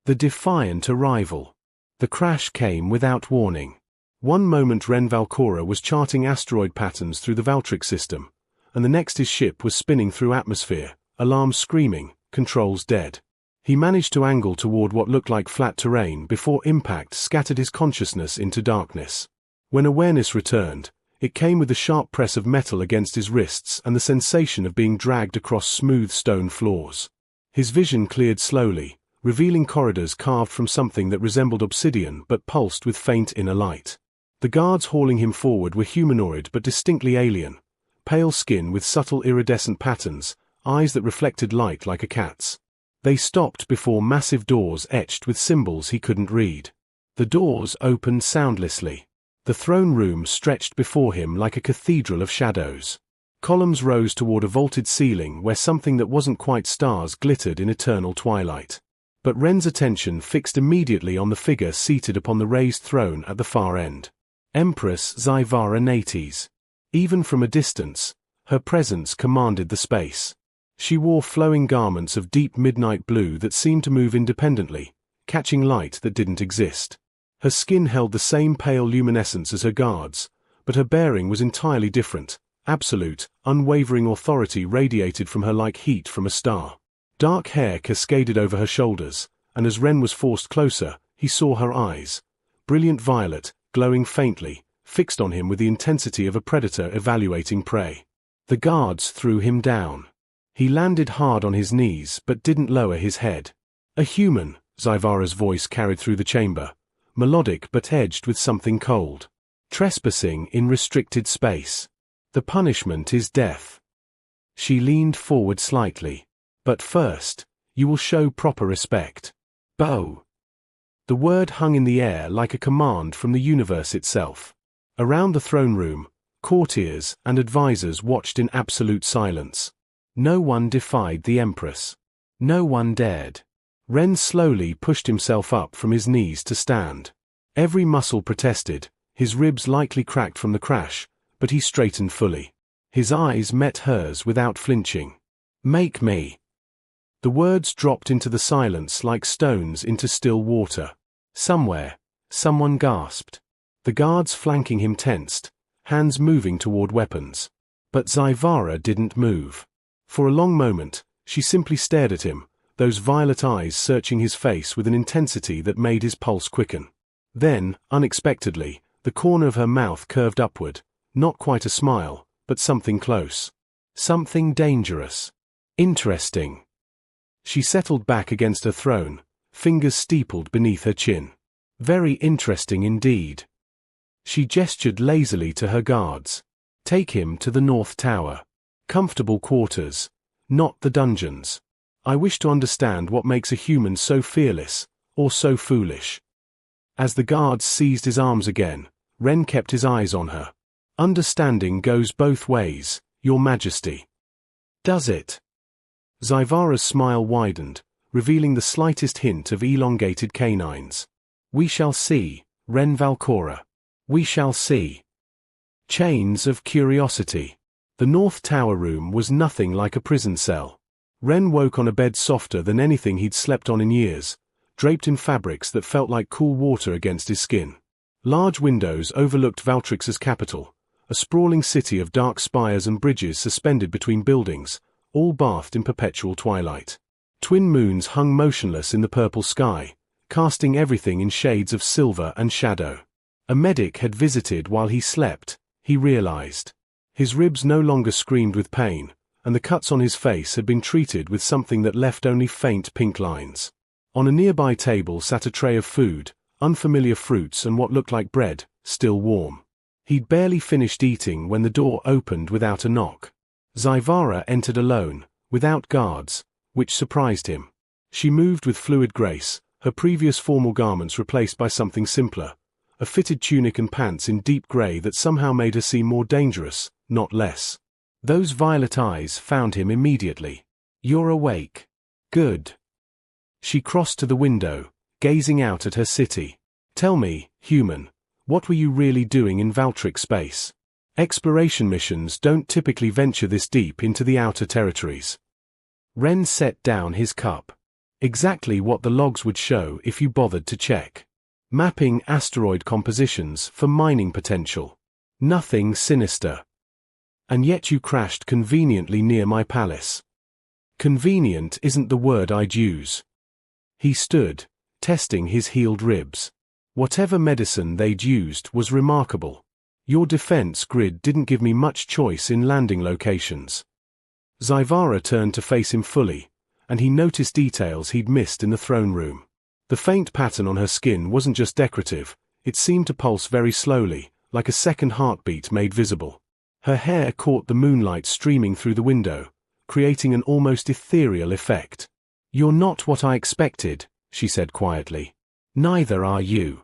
The defiant arrival. The crash came without warning. One moment Ren Valcora was charting asteroid patterns through the Valtryx system, and the next his ship was spinning through atmosphere, alarms screaming, controls dead. He managed to angle toward what looked like flat terrain before impact scattered his consciousness into darkness. When awareness returned, it came with the sharp press of metal against his wrists and the sensation of being dragged across smooth stone floors. His vision cleared slowly, revealing corridors carved from something that resembled obsidian but pulsed with faint inner light. The guards hauling him forward were humanoid but distinctly alien, pale skin with subtle iridescent patterns, eyes that reflected light like a cat's. They stopped before massive doors etched with symbols he couldn't read. The doors opened soundlessly. The throne room stretched before him like a cathedral of shadows. Columns rose toward a vaulted ceiling where something that wasn't quite stars glittered in eternal twilight. But Ren's attention fixed immediately on the figure seated upon the raised throne at the far end. Empress Zyvara Nates. Even from a distance, her presence commanded the space. She wore flowing garments of deep midnight blue that seemed to move independently, catching light that didn't exist. Her skin held the same pale luminescence as her guards, but her bearing was entirely different. Absolute, unwavering authority radiated from her like heat from a star. Dark hair cascaded over her shoulders, and as Ren was forced closer, he saw her eyes. Brilliant violet, glowing faintly, fixed on him with the intensity of a predator evaluating prey. The guards threw him down. He landed hard on his knees but didn't lower his head. A human, Zyvara's voice carried through the chamber, melodic but edged with something cold. Trespassing in restricted space. The punishment is death. She leaned forward slightly. But first, you will show proper respect. Bow. The word hung in the air like a command from the universe itself. Around the throne room, courtiers and advisors watched in absolute silence. No one defied the Empress. No one dared. Ren slowly pushed himself up from his knees to stand. Every muscle protested, his ribs likely cracked from the crash, but he straightened fully. His eyes met hers without flinching. Make me. The words dropped into the silence like stones into still water. Somewhere, someone gasped. The guards flanking him tensed, hands moving toward weapons. But Zyvara didn't move. For a long moment, she simply stared at him, those violet eyes searching his face with an intensity that made his pulse quicken. Then, unexpectedly, the corner of her mouth curved upward, not quite a smile, but something close. Something dangerous. Interesting. She settled back against her throne, fingers steepled beneath her chin. Very interesting indeed. She gestured lazily to her guards. Take him to the North Tower. Comfortable quarters, not the dungeons. I wish to understand what makes a human so fearless, or so foolish. As the guards seized his arms again, Ren kept his eyes on her. Understanding goes both ways, Your Majesty. Does it? Zyvara's smile widened, revealing the slightest hint of elongated canines. We shall see, Ren Valcora. We shall see. Chains of curiosity. The North Tower room was nothing like a prison cell. Ren woke on a bed softer than anything he'd slept on in years, draped in fabrics that felt like cool water against his skin. Large windows overlooked Valtryx's capital, a sprawling city of dark spires and bridges suspended between buildings, all bathed in perpetual twilight. Twin moons hung motionless in the purple sky, casting everything in shades of silver and shadow. A medic had visited while he slept, he realized. His ribs no longer screamed with pain, and the cuts on his face had been treated with something that left only faint pink lines. On a nearby table sat a tray of food, unfamiliar fruits and what looked like bread, still warm. He'd barely finished eating when the door opened without a knock. Zyvara entered alone, without guards, which surprised him. She moved with fluid grace, her previous formal garments replaced by something simpler, a fitted tunic and pants in deep grey that somehow made her seem more dangerous, not less. Those violet eyes found him immediately. You're awake. Good. She crossed to the window, gazing out at her city. Tell me, human, what were you really doing in Valtryx space? Exploration missions don't typically venture this deep into the outer territories. Ren set down his cup. Exactly what the logs would show if you bothered to check. Mapping asteroid compositions for mining potential. Nothing sinister. And yet you crashed conveniently near my palace. Convenient isn't the word I'd use. He stood, testing his healed ribs. Whatever medicine they'd used was remarkable. Your defense grid didn't give me much choice in landing locations. Zyvara turned to face him fully, and he noticed details he'd missed in the throne room. The faint pattern on her skin wasn't just decorative, it seemed to pulse very slowly, like a second heartbeat made visible. Her hair caught the moonlight streaming through the window, creating an almost ethereal effect. "You're not what I expected," she said quietly. "Neither are you."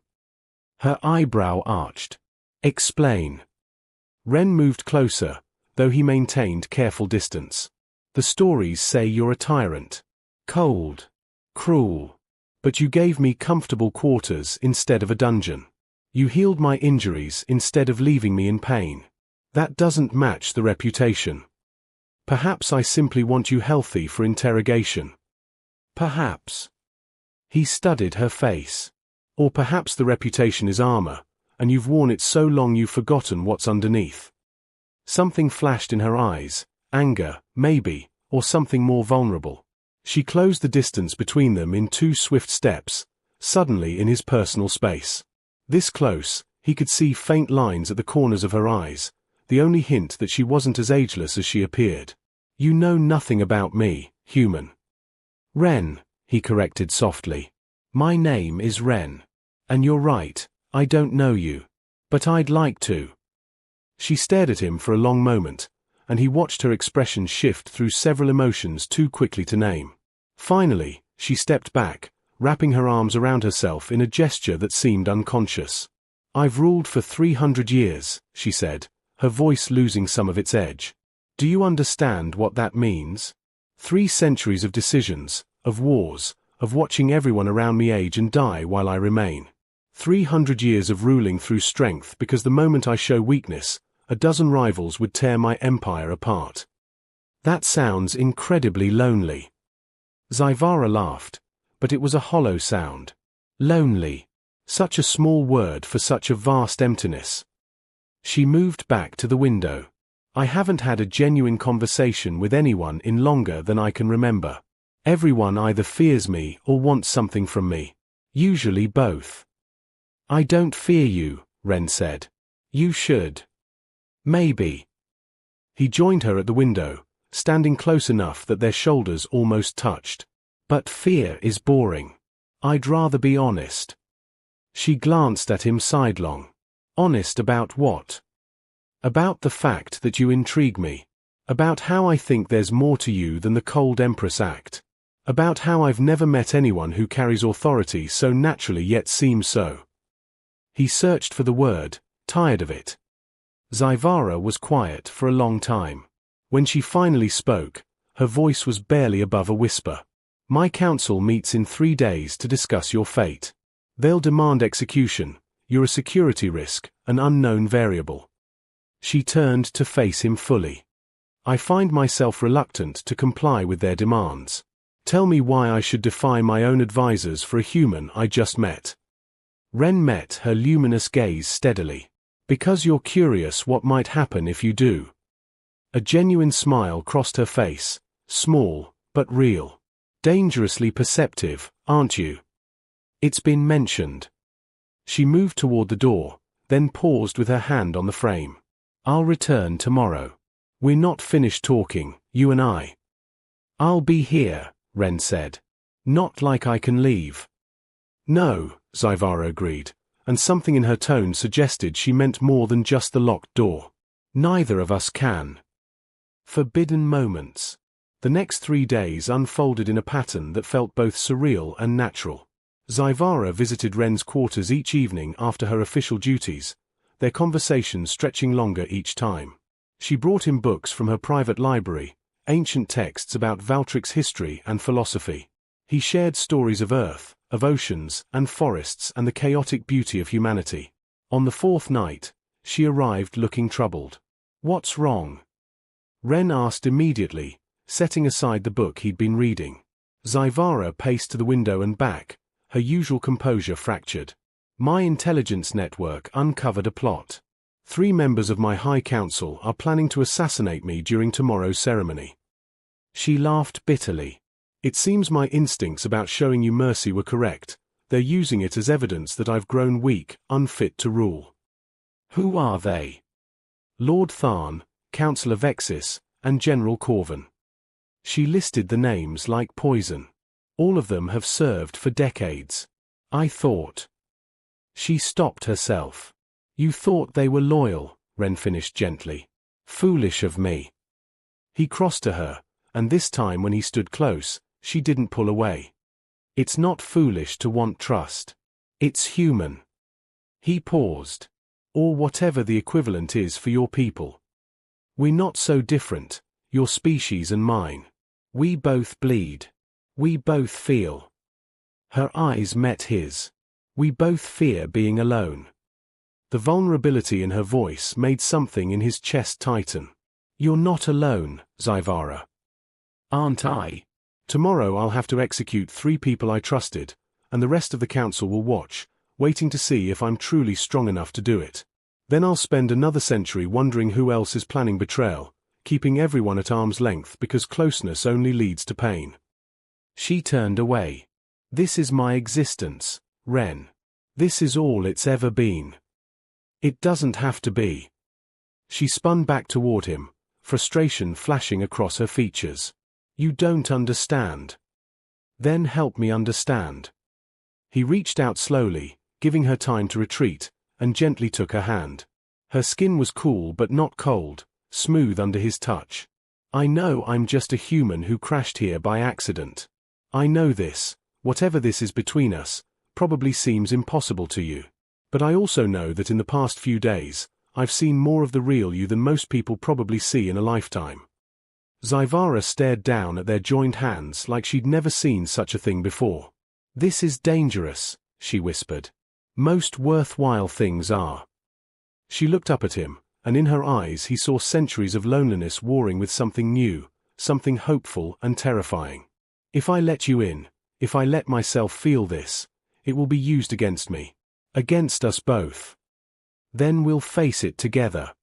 Her eyebrow arched. "Explain." Ren moved closer, though he maintained careful distance. "The stories say you're a tyrant. Cold. Cruel. But you gave me comfortable quarters instead of a dungeon. You healed my injuries instead of leaving me in pain. That doesn't match the reputation. Perhaps I simply want you healthy for interrogation. Perhaps." He studied her face. "Or perhaps the reputation is armor, and you've worn it so long you've forgotten what's underneath." Something flashed in her eyes, anger, maybe, or something more vulnerable. She closed the distance between them in 2 swift steps, suddenly in his personal space. This close, he could see faint lines at the corners of her eyes, the only hint that she wasn't as ageless as she appeared. "You know nothing about me, human." "Ren," he corrected softly. "My name is Ren. And you're right, I don't know you. But I'd like to." She stared at him for a long moment, and he watched her expression shift through several emotions too quickly to name. Finally, she stepped back, wrapping her arms around herself in a gesture that seemed unconscious. "I've ruled for 300 years, she said, her voice losing some of its edge. "Do you understand what that means? 3 centuries of decisions, of wars, of watching everyone around me age and die while I remain. 300 years of ruling through strength because the moment I show weakness, a dozen rivals would tear my empire apart. That sounds incredibly lonely." Zyvara laughed, but it was a hollow sound. Lonely. Such a small word for such a vast emptiness. She moved back to the window. "I haven't had a genuine conversation with anyone in longer than I can remember. Everyone either fears me or wants something from me. Usually both." "I don't fear you," Ren said. "You should." "Maybe." He joined her at the window, standing close enough that their shoulders almost touched. "But fear is boring. I'd rather be honest." She glanced at him sidelong. "Honest about what?" "About the fact that you intrigue me. About how I think there's more to you than the cold Empress act. About how I've never met anyone who carries authority so naturally yet seems so." He searched for the word, tired of it. Zyvara was quiet for a long time. When she finally spoke, her voice was barely above a whisper. "My council meets in 3 days to discuss your fate. They'll demand execution. You're a security risk, an unknown variable." She turned to face him fully. "I find myself reluctant to comply with their demands. Tell me why I should defy my own advisors for a human I just met." Ren met her luminous gaze steadily. "Because you're curious what might happen if you do." A genuine smile crossed her face, small, but real. "Dangerously perceptive, aren't you?" "It's been mentioned." She moved toward the door, then paused with her hand on the frame. "I'll return tomorrow. We're not finished talking, you and I." "I'll be here," Ren said. "Not like I can leave." "No," Zyvara agreed, and something in her tone suggested she meant more than just the locked door. "Neither of us can." Forbidden moments. The next 3 days unfolded in a pattern that felt both surreal and natural. Zyvara visited Ren's quarters each evening after her official duties, their conversations stretching longer each time. She brought him books from her private library, ancient texts about Valtric's history and philosophy. He shared stories of Earth, of oceans and forests and the chaotic beauty of humanity. On the 4th night, she arrived looking troubled. "What's wrong?" Ren asked immediately, setting aside the book he'd been reading. Zyvara paced to the window and back, her usual composure fractured. My intelligence network uncovered a plot. 3 members of my High Council are planning to assassinate me during tomorrow's ceremony. She laughed bitterly. It seems my instincts about showing you mercy were correct. They're using it as evidence that I've grown weak, unfit to rule. Who are they? Lord Tharn, Councillor Vexis, and General Corvin. She listed the names like poison. All of them have served for decades. I thought. She stopped herself. You thought they were loyal, Ren finished gently. Foolish of me. He crossed to her, and this time when he stood close, she didn't pull away. It's not foolish to want trust. It's human. He paused. Or whatever the equivalent is for your people. We're not so different, your species and mine. We both bleed. We both feel. Her eyes met his. We both fear being alone. The vulnerability in her voice made something in his chest tighten. You're not alone, Zyvara. Aren't I? Tomorrow I'll have to execute 3 people I trusted, and the rest of the council will watch, waiting to see if I'm truly strong enough to do it. Then I'll spend another century wondering who else is planning betrayal, keeping everyone at arm's length because closeness only leads to pain. She turned away. This is my existence, Ren. This is all it's ever been. It doesn't have to be. She spun back toward him, frustration flashing across her features. You don't understand. Then help me understand. He reached out slowly, giving her time to retreat, and gently took her hand. Her skin was cool but not cold, smooth under his touch. I know I'm just a human who crashed here by accident. I know this, whatever this is between us, probably seems impossible to you. But I also know that in the past few days, I've seen more of the real you than most people probably see in a lifetime. Zyvara stared down at their joined hands like she'd never seen such a thing before. This is dangerous, she whispered. Most worthwhile things are. She looked up at him, and in her eyes he saw centuries of loneliness warring with something new, something hopeful and terrifying. If I let you in, if I let myself feel this, it will be used against me. Against us both. Then we'll face it together.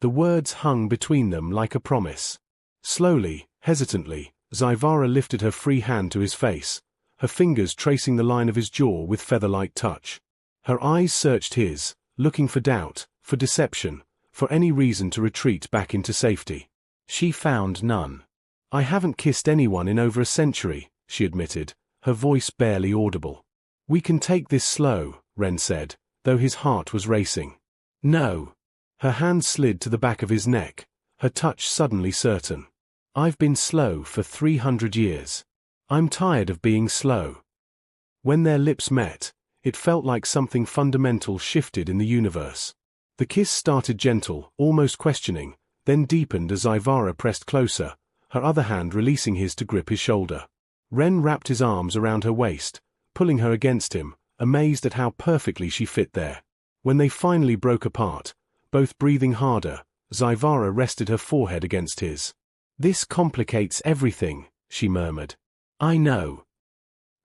The words hung between them like a promise. Slowly, hesitantly, Zyvara lifted her free hand to his face, her fingers tracing the line of his jaw with feather-like touch. Her eyes searched his, looking for doubt, for deception, for any reason to retreat back into safety. She found none. I haven't kissed anyone in over a century, she admitted, her voice barely audible. We can take this slow, Ren said, though his heart was racing. No. Her hand slid to the back of his neck, her touch suddenly certain. I've been slow for 300 years. I'm tired of being slow. When their lips met, it felt like something fundamental shifted in the universe. The kiss started gentle, almost questioning, then deepened as Zyvara pressed closer, her other hand releasing his to grip his shoulder. Ren wrapped his arms around her waist, pulling her against him, amazed at how perfectly she fit there. When they finally broke apart, both breathing harder, Zyvara rested her forehead against his. This complicates everything, she murmured. I know.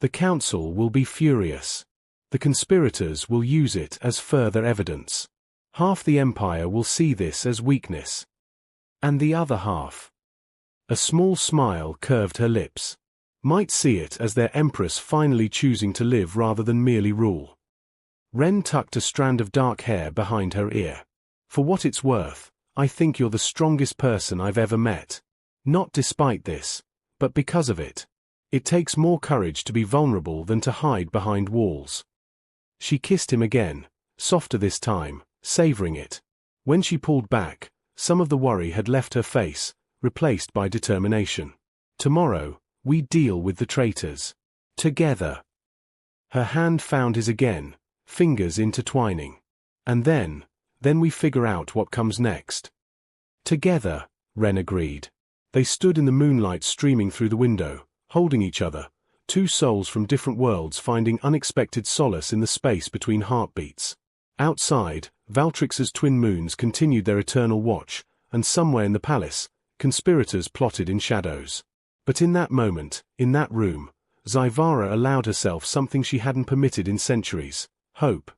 The council will be furious. The conspirators will use it as further evidence. Half the empire will see this as weakness. And the other half. A small smile curved her lips. Might see it as their empress finally choosing to live rather than merely rule. Ren tucked a strand of dark hair behind her ear. For what it's worth, I think you're the strongest person I've ever met. Not despite this, but because of it. It takes more courage to be vulnerable than to hide behind walls. She kissed him again, softer this time, savoring it. When she pulled back, some of the worry had left her face, replaced by determination. Tomorrow, we deal with the traitors. Together. Her hand found his again, fingers intertwining. And then we figure out what comes next. Together, Ren agreed. They stood in the moonlight streaming through the window, holding each other, 2 souls from different worlds finding unexpected solace in the space between heartbeats. Outside, Valtrix's twin moons continued their eternal watch, and somewhere in the palace, conspirators plotted in shadows. But in that moment, in that room, Zyvara allowed herself something she hadn't permitted in centuries: hope.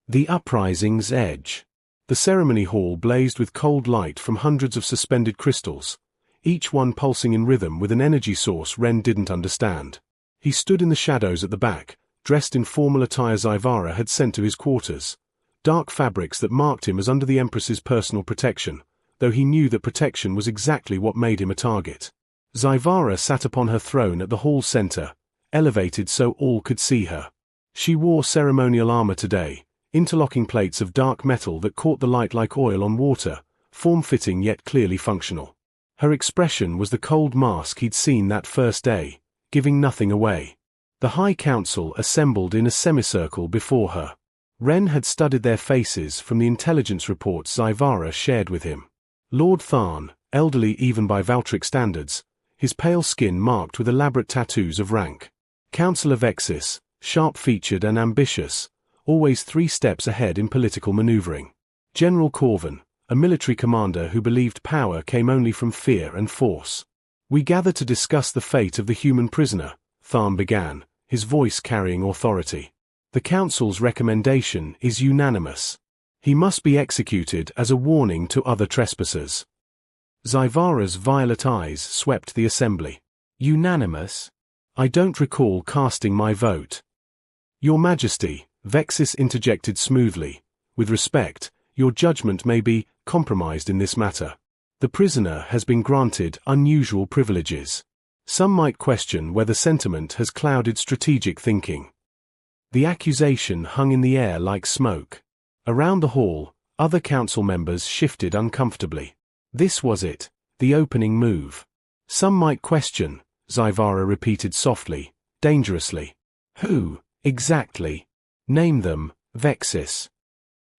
The uprising's edge. The ceremony hall blazed with cold light from hundreds of suspended crystals, each one pulsing in rhythm with an energy source Ren didn't understand. He stood in the shadows at the back, dressed in formal attire Zyvara had sent to his quarters, dark fabrics that marked him as under the Empress's personal protection, though he knew that protection was exactly what made him a target. Zyvara sat upon her throne at the hall center, elevated so all could see her. She wore ceremonial armor today, interlocking plates of dark metal that caught the light like oil on water, form-fitting yet clearly functional. Her expression was the cold mask he'd seen that first day, giving nothing away. The High Council assembled in a semicircle before her. Ren had studied their faces from the intelligence reports Zyvara shared with him. Lord Tharn, elderly even by Valtryk standards, his pale skin marked with elaborate tattoos of rank. Councillor Vexis, sharp-featured and ambitious, always 3 steps ahead in political maneuvering. General Corvin, a military commander who believed power came only from fear and force. "We gather to discuss the fate of the human prisoner," Tharn began, his voice carrying authority. "The Council's recommendation is unanimous. He must be executed as a warning to other trespassers." Zyvara's violet eyes swept the assembly. "Unanimous? I don't recall casting my vote." "Your Majesty," Vexis interjected smoothly, "with respect, your judgment may be compromised in this matter. The prisoner has been granted unusual privileges. Some might question whether sentiment has clouded strategic thinking." The accusation hung in the air like smoke. Around the hall, other council members shifted uncomfortably. This was it, the opening move. "Some might question," Zyvara repeated softly, dangerously. "Who, exactly? Name them, Vexis."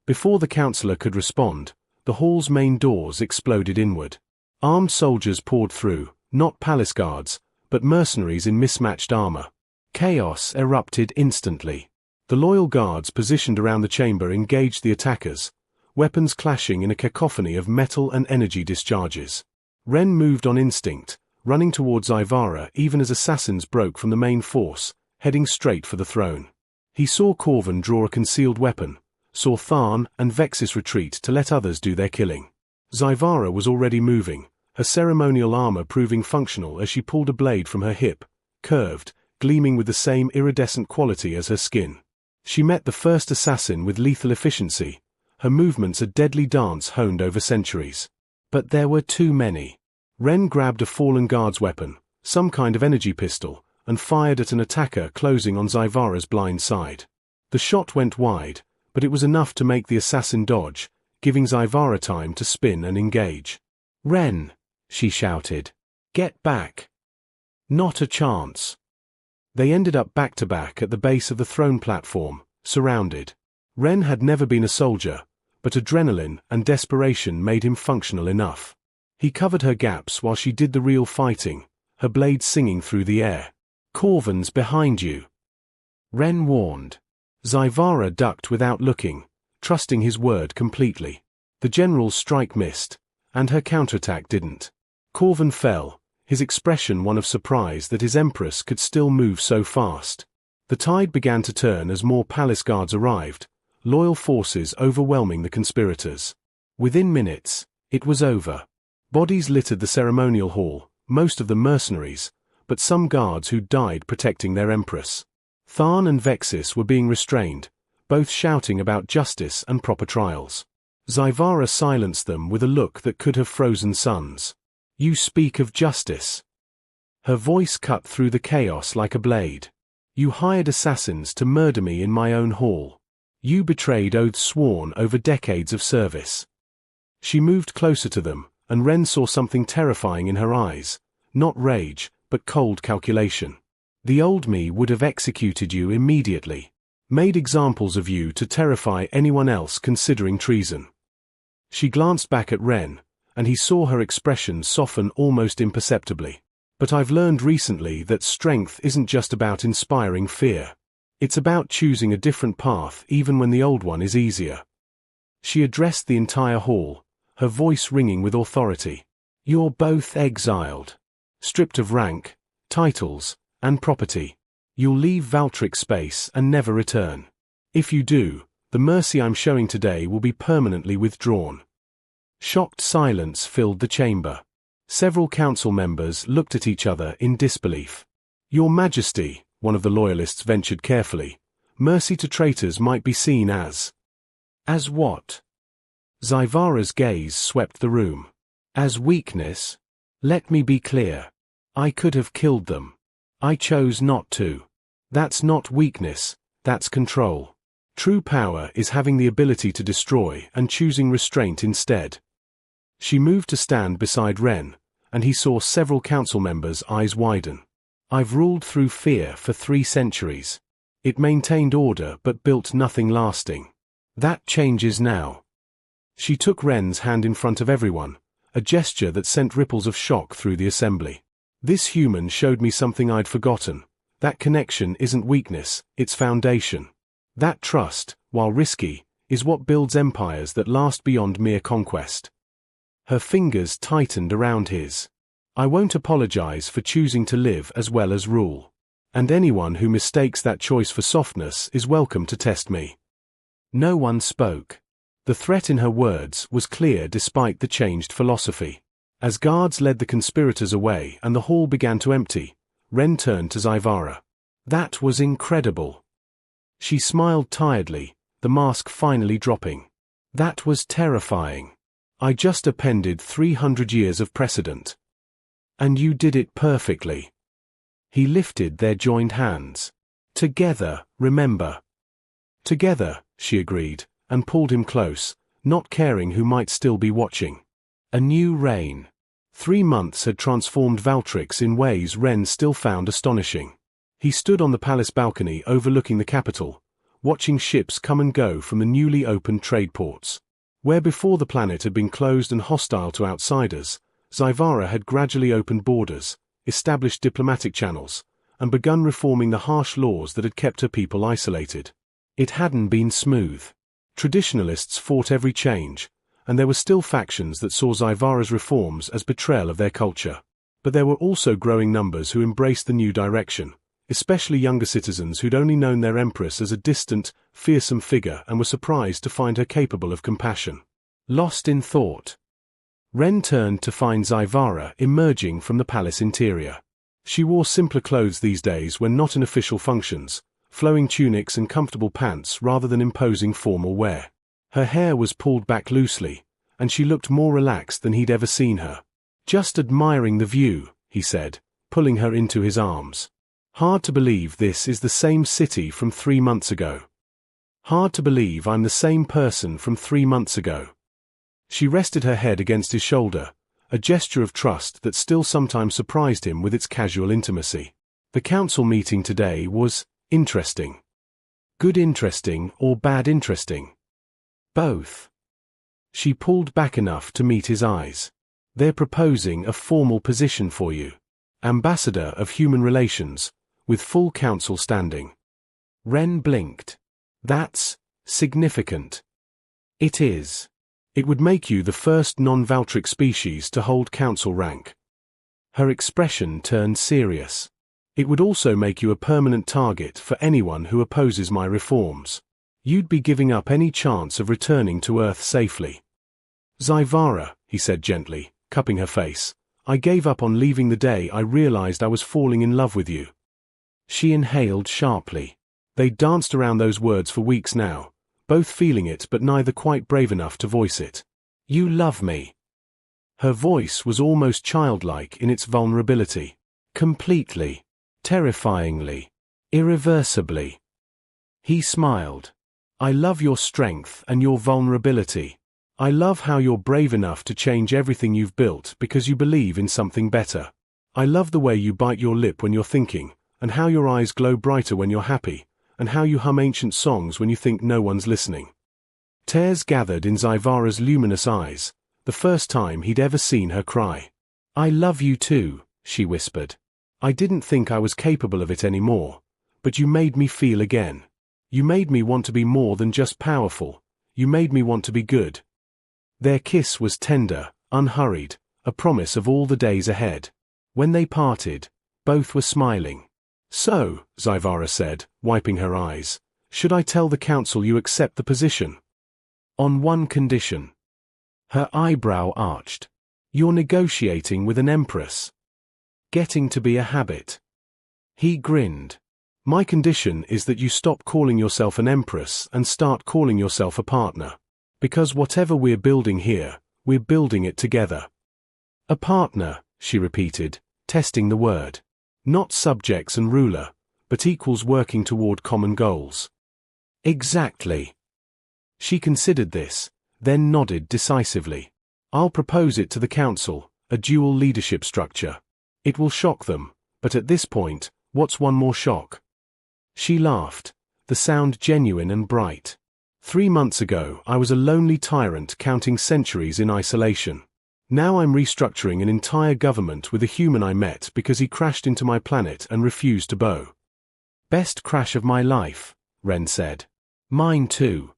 Before the councillor could respond, the hall's main doors exploded inward. Armed soldiers poured through, not palace guards, but mercenaries in mismatched armor. Chaos erupted instantly. The loyal guards positioned around the chamber engaged the attackers, weapons clashing in a cacophony of metal and energy discharges. Ren moved on instinct, running towards Zyvara even as assassins broke from the main force, heading straight for the throne. He saw Corvin draw a concealed weapon, saw Tharn and Vexis retreat to let others do their killing. Zyvara was already moving, her ceremonial armor proving functional as she pulled a blade from her hip, curved, gleaming with the same iridescent quality as her skin. She met the first assassin with lethal efficiency, her movements a deadly dance honed over centuries. But there were too many. Ren grabbed a fallen guard's weapon, some kind of energy pistol, and fired at an attacker closing on Zyvara's blind side. The shot went wide, but it was enough to make the assassin dodge, giving Zyvara time to spin and engage. "Ren!" she shouted. "Get back!" Not a chance. They ended up back-to-back at the base of the throne platform, surrounded. Ren had never been a soldier, but adrenaline and desperation made him functional enough. He covered her gaps while she did the real fighting, her blade singing through the air. "Corvin's behind you," Ren warned. Zyvara ducked without looking, trusting his word completely. The general's strike missed, and her counterattack didn't. Corvin fell, his expression one of surprise that his empress could still move so fast. The tide began to turn as more palace guards arrived, loyal forces overwhelming the conspirators. Within minutes, it was over. Bodies littered the ceremonial hall, most of them mercenaries, but some guards who'd died protecting their empress. Tharn and Vexis were being restrained, both shouting about justice and proper trials. Zyvara silenced them with a look that could have frozen suns. "You speak of justice." Her voice cut through the chaos like a blade. "You hired assassins to murder me in my own hall. You betrayed oaths sworn over decades of service." She moved closer to them, and Ren saw something terrifying in her eyes, not rage, but cold calculation. "The old me would have executed you immediately, made examples of you to terrify anyone else considering treason." She glanced back at Ren, and he saw her expression soften almost imperceptibly. "But I've learned recently that strength isn't just about inspiring fear. It's about choosing a different path even when the old one is easier." She addressed the entire hall, her voice ringing with authority. "You're both exiled. Stripped of rank, titles, and property. You'll leave Valtryx space and never return. If you do, the mercy I'm showing today will be permanently withdrawn." Shocked silence filled the chamber. Several council members looked at each other in disbelief. "Your Majesty," one of the loyalists ventured carefully, "mercy to traitors might be seen as—" "As what?" Zyvara's gaze swept the room. "As weakness? Let me be clear. I could have killed them. I chose not to. That's not weakness, that's control. True power is having the ability to destroy and choosing restraint instead." She moved to stand beside Ren, and he saw several council members' eyes widen. "I've ruled through fear for 3 centuries. It maintained order but built nothing lasting. That changes now." She took Ren's hand in front of everyone, a gesture that sent ripples of shock through the assembly. "This human showed me something I'd forgotten. That connection isn't weakness, it's foundation. That trust, while risky, is what builds empires that last beyond mere conquest." Her fingers tightened around his. "I won't apologize for choosing to live as well as rule. And anyone who mistakes that choice for softness is welcome to test me." No one spoke. The threat in her words was clear despite the changed philosophy. As guards led the conspirators away and the hall began to empty, Ren turned to Zyvara. "That was incredible." She smiled tiredly, the mask finally dropping. "That was terrifying. I just appended 300 years of precedent. And you did it perfectly." He lifted their joined hands. "Together, remember." "Together," she agreed, and pulled him close, not caring who might still be watching. A new reign. 3 months had transformed Valtryx in ways Ren still found astonishing. He stood on the palace balcony overlooking the capital, watching ships come and go from the newly opened trade ports. Where before the planet had been closed and hostile to outsiders, Zyvara had gradually opened borders, established diplomatic channels, and begun reforming the harsh laws that had kept her people isolated. It hadn't been smooth. Traditionalists fought every change, and there were still factions that saw Zyvara's reforms as betrayal of their culture. But there were also growing numbers who embraced the new direction, especially younger citizens who'd only known their empress as a distant, fearsome figure and were surprised to find her capable of compassion. Lost in thought, Ren turned to find Zyvara emerging from the palace interior. She wore simpler clothes these days when not in official functions, flowing tunics and comfortable pants rather than imposing formal wear. Her hair was pulled back loosely, and she looked more relaxed than he'd ever seen her. "Just admiring the view," he said, pulling her into his arms. "Hard to believe this is the same city from 3 months ago. Hard to believe I'm the same person from 3 months ago." She rested her head against his shoulder, a gesture of trust that still sometimes surprised him with its casual intimacy. The council meeting today was interesting. Good interesting or bad interesting? Both. She pulled back enough to meet his eyes. "They're proposing a formal position for you. Ambassador of Human Relations, with full council standing." Ren blinked. "That's significant." "It is. It would make you the first non-Valtryx species to hold council rank." Her expression turned serious. "It would also make you a permanent target for anyone who opposes my reforms. You'd be giving up any chance of returning to Earth safely." "Zyvara," he said gently, cupping her face, "I gave up on leaving the day I realized I was falling in love with you." She inhaled sharply. They'd danced around those words for weeks now, both feeling it but neither quite brave enough to voice it. "You love me." Her voice was almost childlike in its vulnerability. "Completely. Terrifyingly. Irreversibly." He smiled. "I love your strength and your vulnerability. I love how you're brave enough to change everything you've built because you believe in something better. I love the way you bite your lip when you're thinking, and how your eyes glow brighter when you're happy, and how you hum ancient songs when you think no one's listening." Tears gathered in Zyvara's luminous eyes, the first time he'd ever seen her cry. "I love you too," she whispered. "I didn't think I was capable of it anymore, but you made me feel again. You made me want to be more than just powerful. You made me want to be good." Their kiss was tender, unhurried, a promise of all the days ahead. When they parted, Both were smiling. So, Zyvara said, wiping her eyes, should I tell the council you accept the position? On one condition. Her eyebrow arched. You're negotiating with an empress. Getting to be a habit. He grinned. My condition is that you stop calling yourself an empress and start calling yourself a partner. Because whatever we're building here, we're building it together. A partner, she repeated, testing the word. Not subjects and ruler, but equals working toward common goals. Exactly. She considered this, then nodded decisively. I'll propose it to the council, a dual leadership structure. It will shock them, but at this point, what's one more shock? She laughed, the sound genuine and bright. 3 months ago, I was a lonely tyrant counting centuries in isolation. Now I'm restructuring an entire government with a human I met because he crashed into my planet and refused to bow. Best crash of my life, Ren said. Mine too.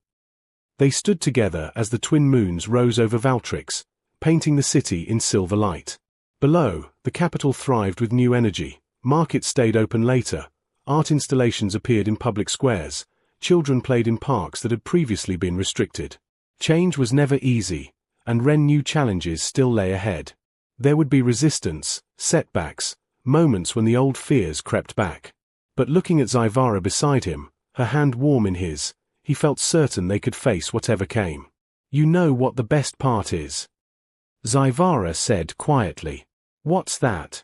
They stood together as the twin moons rose over Valtrix, painting the city in silver light. Below, the capital thrived with new energy. Markets stayed open later. Art installations appeared in public squares. Children played in parks that had previously been restricted. Change was never easy, and Ren knew challenges still lay ahead. There would be resistance, setbacks, moments when the old fears crept back. But looking at Zyvara beside him, her hand warm in his, he felt certain they could face whatever came. You know what the best part is? Zyvara said quietly. What's that?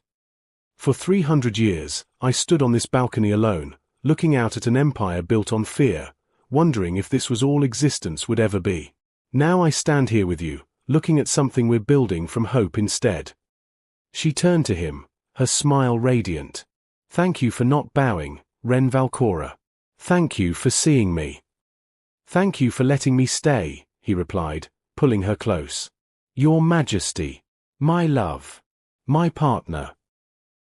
For 300 years, I stood on this balcony alone, looking out at an empire built on fear, wondering if this was all existence would ever be. Now I stand here with you, looking at something we're building from hope instead. She turned to him, her smile radiant. Thank you for not bowing, Ren Valcora. Thank you for seeing me. Thank you for letting me stay, he replied, pulling her close. Your Majesty. My love. My partner.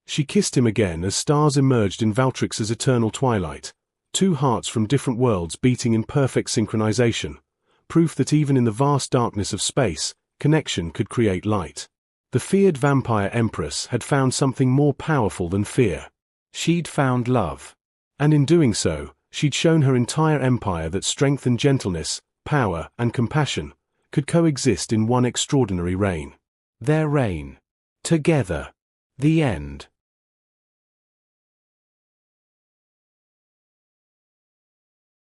She kissed him again as stars emerged in Valtrix's eternal twilight, 2 hearts from different worlds beating in perfect synchronization, proof that even in the vast darkness of space, connection could create light. The feared vampire empress had found something more powerful than fear. She'd found love. And in doing so, she'd shown her entire empire that strength and gentleness, power and compassion, could coexist in one extraordinary reign. Their reign. Together. The end.